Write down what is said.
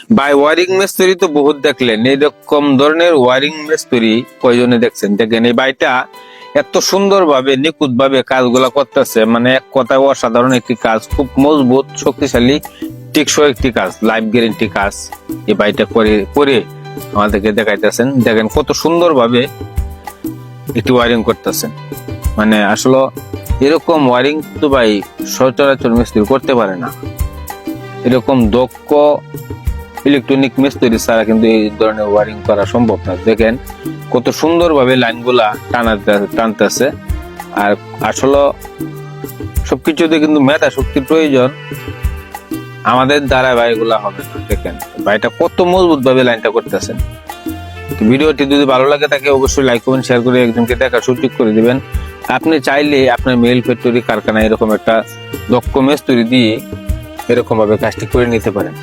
ভাই ওয়ারিং মিস্ত্রি তো বহুত দেখলেন, এরকম ধরনের ওয়ারিং মিস্ত্রি কয়জনে দেখছেন? দেখেন এই ভাইটা এত সুন্দর ভাবে নিখুঁত ভাবে কাজগুলা করতেছে, মানে এক কথায় অসাধারণ একটি কাজ, খুব মজবুত শক্তিশালী টেকসই একটি কাজ, লাইফ গ্যারেন্টি কাজ এই ভাইটা করে আমাদেরকে দেখাইতেছেন। দেখেন কত সুন্দর ভাবে একটি ওয়ারিং করতেছেন, মানে আসলে এরকম ওয়ারিং তো ভাই সচরাচর মিস্ত্রি করতে পারে না। এরকম দক্ষ ইলেকট্রনিক মিস্ত্রি ছাড়া কিন্তু এই ধরনের ওয়ারিং করা সম্ভব না। দেখেন কত সুন্দর ভাবে লাইনগুলা টানতেছে। আর আসলে সবকিছুতে কিন্তু মেধা শক্তির প্রয়োজন, আমাদের দ্বারা ভাই এগুলা হবে না। দেখেন ভাইটা কত মজবুত ভাবে লাইনটা করতেছেন। ভিডিওটি যদি ভালো লাগে তাকে অবশ্যই লাইক কমেন্ট শেয়ার করে একজনকে দেখার সুযোগ করে দিবেন। আপনি চাইলে আপনার মেল ফ্যাক্টরি কারখানা এরকম একটা দক্ষ মিস্ত্রি দিয়ে এরকম ভাবে কাজটি করে নিতে পারেন।